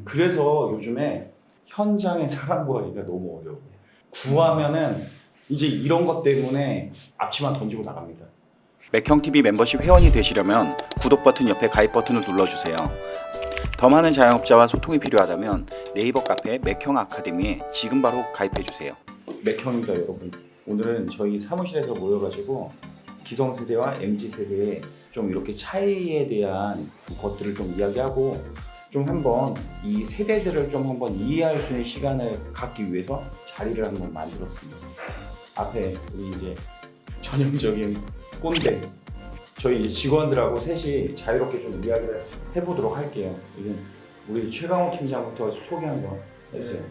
그래서 요즘에 현장에 사람 구하기가 너무 어려워요. 구하면은 이제 이런 것 때문에 앞치마 던지고 나갑니다. 맥형TV 멤버십 회원이 되시려면 구독 버튼 옆에 가입 버튼을 눌러주세요. 더 많은 자영업자와 소통이 필요하다면 네이버 카페 맥형 아카데미에 지금 바로 가입해주세요. 맥형입니다, 여러분. 오늘은 저희 사무실에서 모여가지고 기성세대와 MZ세대의 좀 이렇게 차이에 대한 것들을 좀 이야기하고 좀 한번 이 세대들을 좀 한번 이해할 수 있는 시간을 갖기 위해서 자리를 한번 만들었습니다. 앞에 우리 이제 전형적인 꼰대 저희 이제 직원들하고 셋이 자유롭게 좀 이야기를 해보도록 할게요. 이제 우리 최강호 팀장부터 소개 한번 해주세요.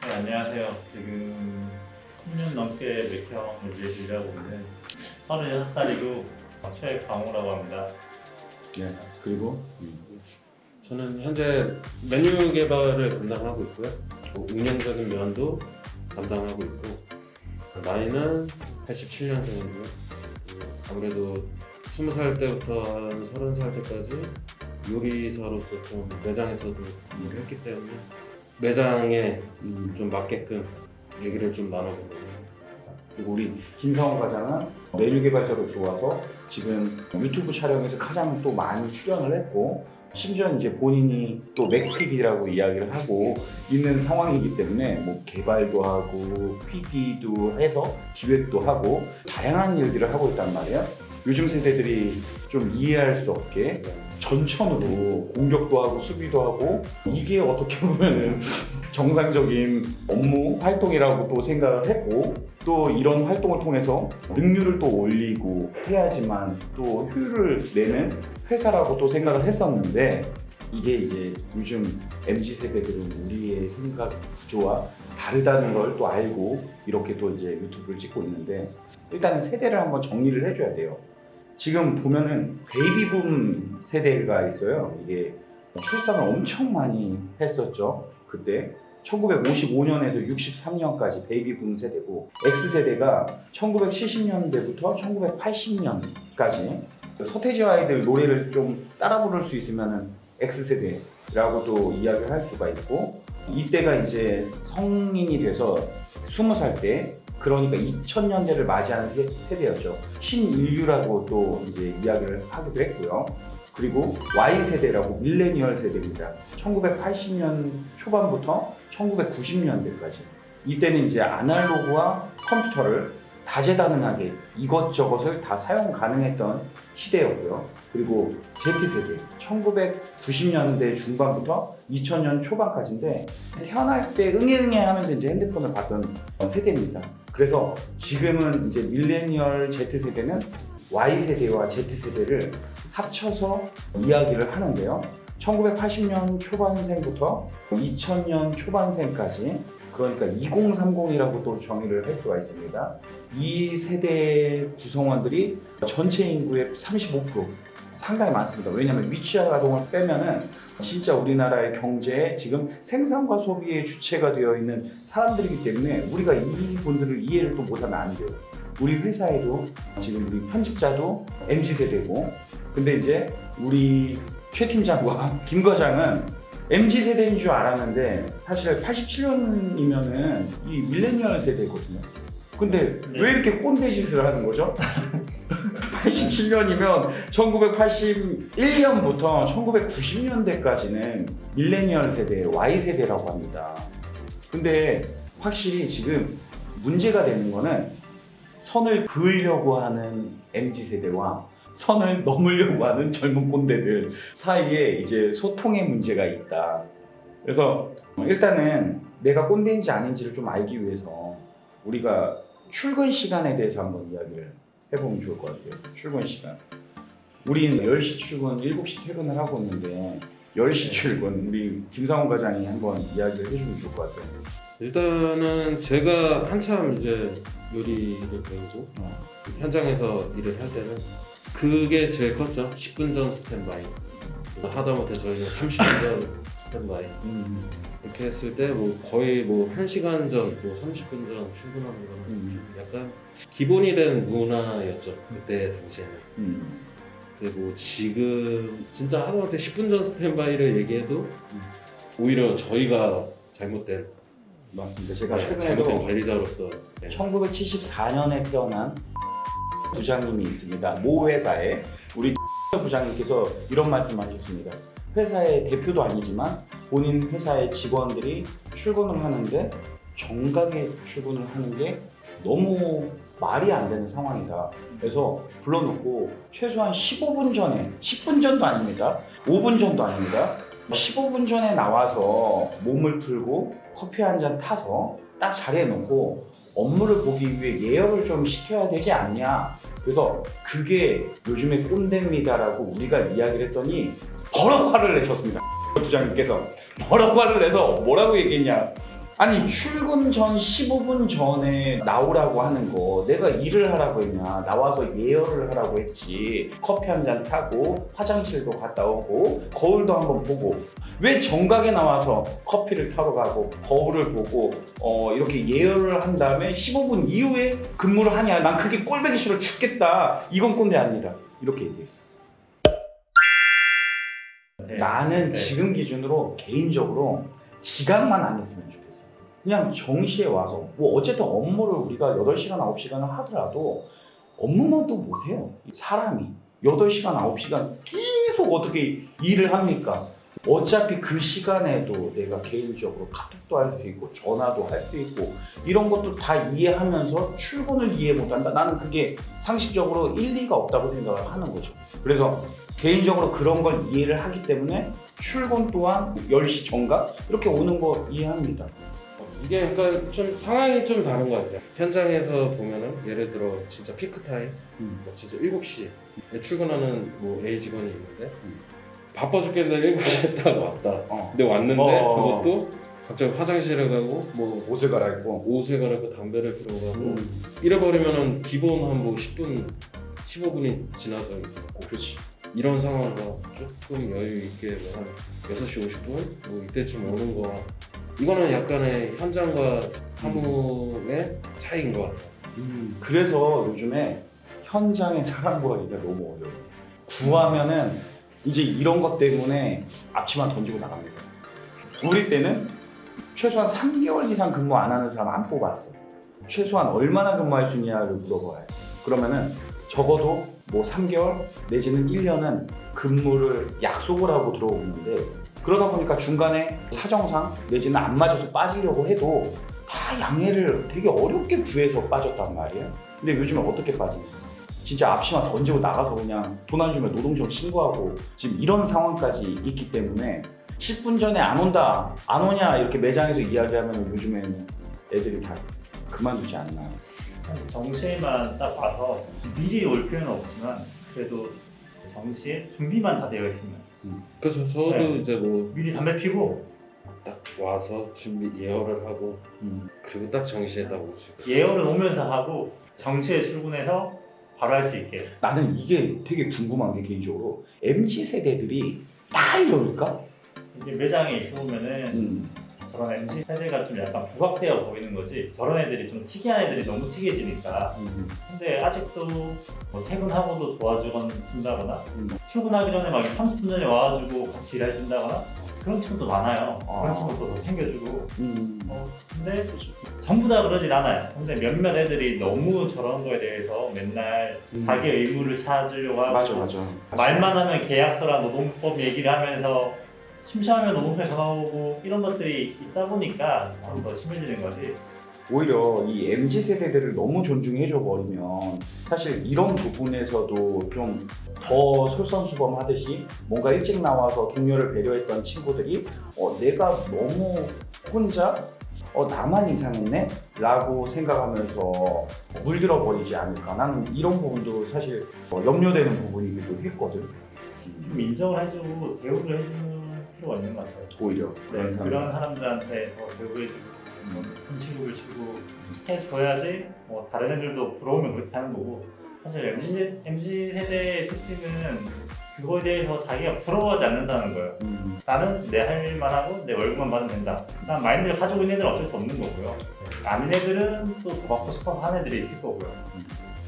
네, 안녕하세요. 지금 10년 넘게 맥형을 이제 일하고 있는 36살이고 최강호라고 합니다. 네. 그리고 저는 현재 메뉴 개발을 담당하고 있고요. 운영적인 면도 담당하고 있고 나이는 87년생이고요. 아무래도 20살 때부터 한 30살 때까지 요리사로서 좀 매장에서도 일을 했기 때문에 매장에 좀 맞게끔 얘기를 좀 나눠보거든요. 그리고 우리 김성원 과장은 메뉴 개발자로 들어와서 지금 유튜브 촬영에서 가장 또 많이 출연을 했고 심지어 이제 본인이 또 맥PD라고 이야기를 하고 있는 상황이기 때문에 뭐 개발도 하고 PD도 해서 기획도 하고 다양한 일들을 하고 있단 말이에요. 요즘 세대들이 좀 이해할 수 없게 전천후로 공격도 하고 수비도 하고 이게 어떻게 보면은 정상적인 업무 활동이라고 또 생각을 했고 또 이런 활동을 통해서 능률을 또 올리고 해야지만 또 효율을 내는 회사라고 또 생각을 했었는데 이게 이제 요즘 MZ세대들은 우리의 생각 구조와 다르다는 걸 또 알고 이렇게 또 이제 유튜브를 찍고 있는데 일단 세대를 한번 정리를 해줘야 돼요. 지금 보면은 베이비붐 세대가 있어요. 이게 출산을 엄청 많이 했었죠. 그때 1955년에서 63년까지 베이비붐 세대고 X세대가 1970년대부터 1980년까지 서태지와 아이들 노래를 좀 따라 부를 수 있으면은 X세대라고도 이야기를 할 수가 있고 이때가 이제 성인이 돼서 20살 때 그러니까 2000년대를 맞이하는 세대였죠. 신인류라고 또 이제 이야기를 하기도 했고요. 그리고 Y세대라고 밀레니얼 세대입니다. 1980년 초반부터 1990년대까지. 이때는 이제 아날로그와 컴퓨터를 다재다능하게 이것저것을 다 사용 가능했던 시대였고요. 그리고 Z세대, 1990년대 중반부터 2000년 초반까지인데 태어날 때 응애응애 하면서 이제 핸드폰을 받던 세대입니다. 그래서 지금은 이제 밀레니얼 Z세대는 Y세대와 Z세대를 합쳐서 이야기를 하는데요. 1980년 초반생부터 2000년 초반생까지 그러니까 2030이라고 또 정의를 할 수가 있습니다. 이 세대 구성원들이 전체 인구의 35% 상당히 많습니다. 왜냐하면 위치와 가동을 빼면은 진짜 우리나라의 경제에 지금 생산과 소비의 주체가 되어 있는 사람들이기 때문에 우리가 이분들을 이해를 또 못하면 안 돼요. 우리 회사에도 지금 우리 편집자도 MZ세대고 근데 이제 우리 최 팀장과 김 과장은 MZ세대인 줄 알았는데 사실 87년이면은 이 밀레니얼 세대거든요. 근데 왜 이렇게 꼰대 짓을 하는 거죠? 87년이면 1981년부터 1990년대까지는 밀레니얼 세대, Y세대라고 합니다. 근데 확실히 지금 문제가 되는 거는 선을 그으려고 하는 MZ세대와 선을 넘으려고 하는 젊은 꼰대들 사이에 이제 소통의 문제가 있다. 그래서 일단은 내가 꼰대인지 아닌지를 좀 알기 위해서 우리가 출근 시간에 대해서 한번 이야기를 해보면 좋을 것 같아요. 출근 시간. 우리는 10시 출근, 7시 퇴근을 하고 있는데 10시 출근 우리 김상훈 과장이 한번 이야기를 해주면 좋을 것 같아요. 일단은 제가 한참 이제 요리를 배우고 현장에서 일을 할 때는 그게 제일 컸죠. 10분 전 스탠바이. 하다못해 저희는 30분 전 스탠바이. 이렇게 했을 때 뭐 거의 뭐 1시간 전, 뭐 30분 전 출근하는 거는 약간 기본이 된 문화였죠. 그때 당시에는. 그리고 지금 진짜 하다못해 10분 전 스탠바이를 얘기해도 오히려 저희가 잘못된 맞습니다. 제가 잘못된 최근에도 관리자로서 네. 1974년에 태어난 부장님이 있습니다. 모 회사에 우리 부장님께서 이런 말씀하셨습니다. 회사의 대표도 아니지만 본인 회사의 직원들이 출근을 하는데 정각에 출근을 하는 게 너무 말이 안 되는 상황이다. 그래서 불러놓고 최소한 15분 전에, 10분 전도 아닙니다. 5분 전도 아닙니다. 15분 전에 나와서 몸을 풀고 커피 한 잔 타서 딱 자리에 놓고 업무를 보기 위해 예열을 좀 시켜야 되지 않냐. 그래서 그게 요즘의 꼰대입니다라고 우리가 이야기를 했더니 버럭 화를 내셨습니다. 부장님께서 버럭 화를 내서 뭐라고 얘기했냐. 아니 출근 전 15분 전에 나오라고 하는 거 내가 일을 하라고 했냐. 나와서 예열을 하라고 했지. 커피 한 잔 타고 화장실도 갔다 오고 거울도 한번 보고 왜 정각에 나와서 커피를 타러 가고 거울을 보고 이렇게 예열을 한 다음에 15분 이후에 근무를 하냐. 난 그게 꼴보기 싫어 죽겠다. 이건 꼰대 아니다. 이렇게 얘기했어. 네. 나는 네. 지금 기준으로 개인적으로 지각만 안 했으면 좋겠어. 그냥 정시에 와서 뭐 어쨌든 업무를 우리가 8시간 9시간을 하더라도 업무만 또 못해요. 사람이 8시간 9시간 계속 어떻게 일을 합니까? 어차피 그 시간에도 내가 개인적으로 카톡도 할 수 있고 전화도 할 수 있고 이런 것도 다 이해하면서 출근을 이해 못한다. 나는 그게 상식적으로 일리가 없다고 생각을 하는 거죠. 그래서 개인적으로 그런 걸 이해를 하기 때문에 출근 또한 10시 정각 이렇게 오는 거 이해합니다. 이게 그러니까 좀 상황이 좀 다른 것 같아요. 현장에서 보면은 예를 들어 진짜 피크 타임, 뭐 진짜 7시에 출근하는 뭐 A 직원이 있는데 바빠 죽겠는데 7시에 딱 왔다. 근데 왔는데 그것도 갑자기 화장실에 가고 뭐 옷을 갈아입고 옷을 갈아입고 담배를 피러 가고 이래버리면은 기본 한 뭐 10분, 15분이 지나서 그렇지. 이런 상황과 조금 여유 있게 뭐 한 6시 50분 뭐 이때쯤 오는 거와 이거는 약간의 현장과 사무의 차이인 것 같아요. 그래서 요즘에 현장에 사람 구하기가 너무 어려워요. 구하면은 이제 이런 것 때문에 앞치마 던지고 나갑니다. 우리 때는 최소한 3개월 이상 근무 안 하는 사람 안 뽑았어. 최소한 얼마나 근무할 수 있냐를 물어봐요. 그러면은 적어도 뭐 3개월 내지는 1년은 근무를 약속을 하고 들어오는데 그러다 보니까 중간에 사정상 내지는 안 맞아서 빠지려고 해도 다 양해를 되게 어렵게 구해서 빠졌단 말이에요. 근데 요즘에 어떻게 빠지냐. 진짜 앞치마 던지고 나가서 그냥 돈 안 주면 노동시험 신고하고 지금 이런 상황까지 있기 때문에 10분 전에 안 온다, 안 오냐 이렇게 매장에서 이야기하면 요즘에는 애들이 다 그만두지 않나. 정시에만 딱 와서 미리 올 필요는 없지만 그래도 정시에 준비만 다 되어 있으면 그래서 저도 네. 이제 뭐 미리 담배 피고 딱 와서 준비 예열을 하고 그리고 딱 정시에 딱 오시고 예열은 오면서 하고 정시에 출근해서 바로 할 수 있게. 나는 이게 되게 궁금한 게 개인적으로 MZ 세대들이 다 이럴까? 이제 매장에 있으면은 저런 MZ 세대가 좀 약간 부각되어 보이는 거지. 저런 애들이 좀 특이한 애들이 너무 특이해지니까. 근데 아직도 뭐 퇴근하고도 도와준다거나 출근하기 전에 막 30분 전에 와가지고 같이 일해준다거나 그런 친구도 많아요. 그런 친구도 더 챙겨주고. 근데 전부 다 그러진 않아요. 근데 몇몇 애들이 너무 저런 거에 대해서 맨날 자기 의무를 찾으려고 하고 맞아. 말만 하면 계약서랑 노동법 얘기를 하면서 심심하면 노동부에 전화 오고 이런 것들이 있다 보니까 좀 더 심해지는 거지. 오히려 이 MZ 세대들을 너무 존중해줘 버리면 사실 이런 부분에서도 좀 더 솔선수범하듯이 뭔가 일찍 나와서 동료를 배려했던 친구들이 내가 너무 혼자 나만 이상했네? 라고 생각하면서 물들어 버리지 않을까. 나는 이런 부분도 사실 염려되는 부분이기도 했거든. 좀 인정을 해주고 대우를 해주는 필요가 있는 것 같아요. 오히려 네, 그런 사람들한테 더 대우해주고 큰 친구를 주고 해줘야지 뭐 다른 애들도 부러우면 그렇게 하는 거고. 사실 MZ 세대의 특징은 그거에 대해서 자기가 부러워하지 않는다는 거예요. 나는 내 할 일만 하고 내 월급만 받으면 된다. 난 마인드를 가지고 있는 애들은 어쩔 수 없는 거고요. 아닌 애들은 또 더 받고 싶어서 하는 애들이 있을 거고요.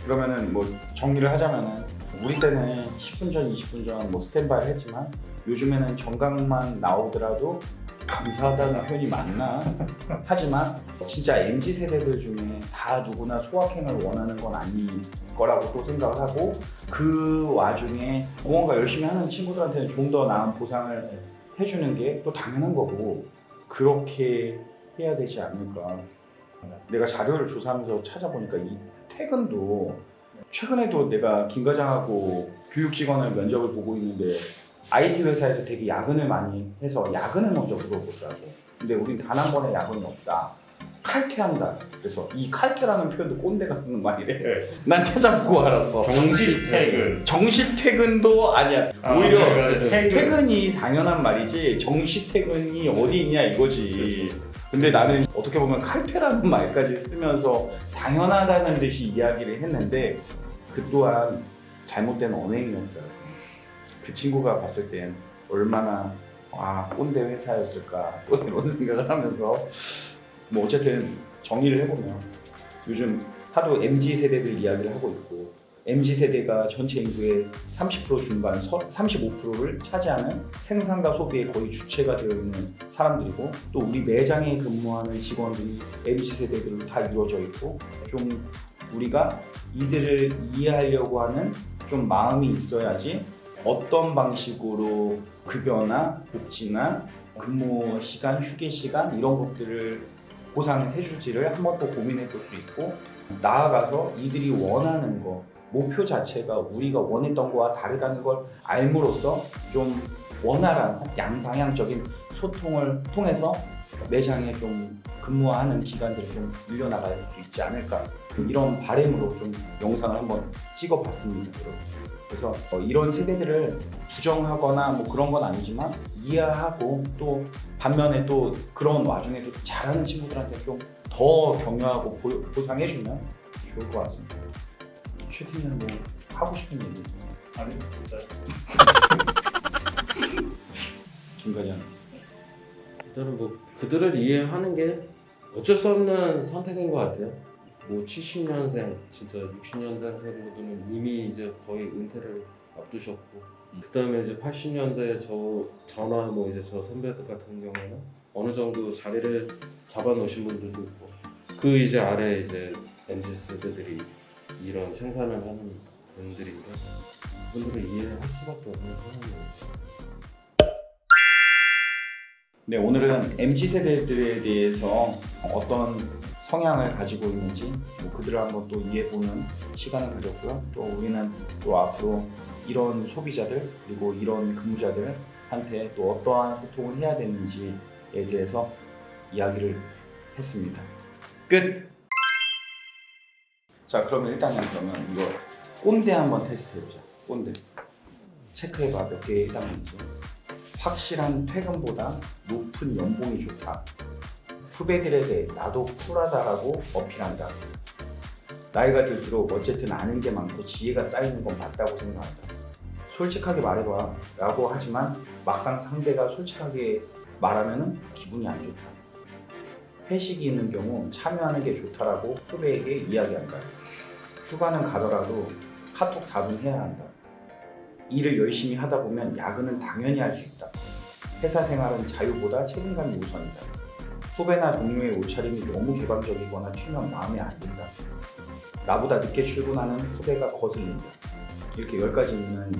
그러면은 뭐 정리를 하자면은 우리 때는 10분 전, 20분 전 뭐 스탠바이를 했지만 요즘에는 정각만 나오더라도 감사하다는 표현이 맞나? 하지만 진짜 MZ 세대들 중에 다 누구나 소확행을 원하는 건 아닌 거라고 또 생각을 하고 그 와중에 무언가 열심히 하는 친구들한테는 좀 더 나은 보상을 해주는 게 또 당연한 거고 그렇게 해야 되지 않을까. 내가 자료를 조사하면서 찾아보니까 이 퇴근도 최근에도 내가 김 과장하고 교육 직원을 면접을 보고 있는데 IT 회사에서 되게 야근을 많이 해서 야근을 먼저 물어보더라고. 근데 우린 단 한 번의 야근이 없다. 칼퇴한다. 그래서 이 칼퇴라는 표현도 꼰대가 쓰는 말이래. 난 찾아보고 알았어. 정시 퇴근. 정시 퇴근도 아니야. 오히려 그러니까 퇴근이 당연한 말이지 정시 퇴근이 어디 있냐 이거지. 근데 나는 어떻게 보면 칼퇴라는 말까지 쓰면서 당연하다는 듯이 이야기를 했는데 그 또한 잘못된 언행이었더라고. 그 친구가 봤을 땐 얼마나 꼰대 회사였을까 또 이런 생각을 하면서 뭐 어쨌든 정리를 해보면 요즘 하도 MZ 세대들 이야기를 하고 있고 MZ 세대가 전체 인구의 30% 중반 35%를 차지하는 생산과 소비의 거의 주체가 되어 있는 사람들이고 또 우리 매장에 근무하는 직원들이 MZ 세대들로 다 이루어져 있고 좀 우리가 이들을 이해하려고 하는 좀 마음이 있어야지 어떤 방식으로 급여나 복지나 근무 시간, 휴게 시간 이런 것들을 보상해 줄지를 한번 더 고민해 볼 수 있고 나아가서 이들이 원하는 거 목표 자체가 우리가 원했던 거와 다르다는 걸 알므로써 좀 원활한 양방향적인 소통을 통해서 매장에 좀 근무하는 기간들을 좀 늘려나갈 수 있지 않을까 이런 바람으로 좀 영상을 한번 찍어봤습니다. 그래서 이런 세대들을 부정하거나 뭐 그런 건 아니지만 이해하고 또 반면에 또 그런 와중에도 잘하는 친구들한테 좀 더 격려하고 보상해주면 좋을 것 같습니다. 최팀장은 뭐 하고 싶은 얘기? 아니 진짜 김 과장. 일단은 뭐 그들을 이해하는 게 어쩔 수 없는 선택인 것 같아요. 뭐 70년생, 진짜 60년생들은 이미 이제 거의 은퇴를 앞두셨고, 그다음에 이제 80년대 저나 뭐 이제 저 선배들 같은 경우에는 어느 정도 자리를 잡아놓으신 분들도 있고, 그 이제 아래 이제 MZ 세대들이 이런 생산을 하는 분들인데 그분들을 이해할 수밖에 없는 상황이에요. 네, 오늘은 MZ 세대들에 대해서 어떤 성향을 가지고 있는지 뭐 그들을 한번 또 이해해보는 시간을 가졌고요. 또 우리는 또 앞으로 이런 소비자들 그리고 이런 근무자들한테 또 어떠한 소통을 해야 되는지에 대해서 이야기를 했습니다. 끝! 자, 그러면 일단은 이거 꼰대 한번 테스트 해보자. 꼰대. 체크해봐. 몇 개에 해당하는지. 확실한 퇴근보다 높은 연봉이 좋다. 후배들에게 나도 쿨하다라고 어필한다. 나이가 들수록 어쨌든 아는 게 많고 지혜가 쌓이는 건 맞다고 생각한다. 솔직하게 말해봐 라고 하지만 막상 상대가 솔직하게 말하면 기분이 안 좋다. 회식이 있는 경우 참여하는 게 좋다라고 후배에게 이야기한다. 휴가는 가더라도 카톡 답은 해야 한다. 일을 열심히 하다 보면 야근은 당연히 할 수 있다. 회사 생활은 자유보다 책임감이 우선이다. 후배나 동료의 옷차림이 너무 개방적이거나 튀면 마음에 안 든다. 나보다 늦게 출근하는 후배가 거슬린다. 이렇게 10가지 있는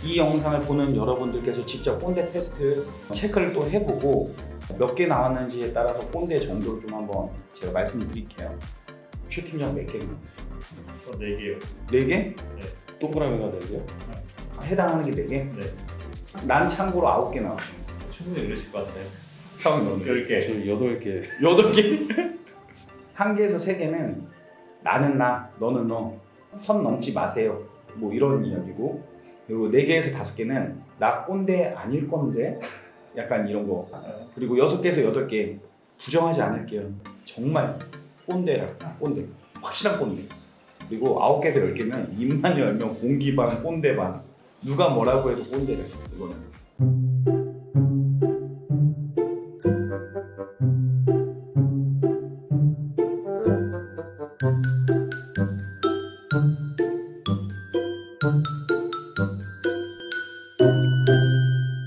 이 영상을 보는 여러분들께서 직접 꼰대 테스트 체크를 또 해보고 몇 개 나왔는지에 따라서 꼰대 정도를 좀 한번 제가 말씀을 드릴게요. 최 팀장 몇 개 나왔어요? 저 4개요. 4개? 동그라미가 되고요. 해당하는 게 4개? 네. 난 참고로 9개 나왔어요. 충분히 이러실 것 같아요. 상은 너는? 10개. 저 8개. 8개? 1개에서 3개는 나는 나, 너는 너, 선 넘지 마세요. 뭐 이런 이야기고, 그리고 4개에서 5개는 나 꼰대 아닐 건데 약간 이런 거. 그리고 6개에서 8개 부정하지 않을게요. 정말 꼰대라. 꼰대. 확실한 꼰대. 그리고 9개에서 10개는 입만 열면 공기반 꼰대반. 누가 뭐라고 해도 꼰대래. 이거는.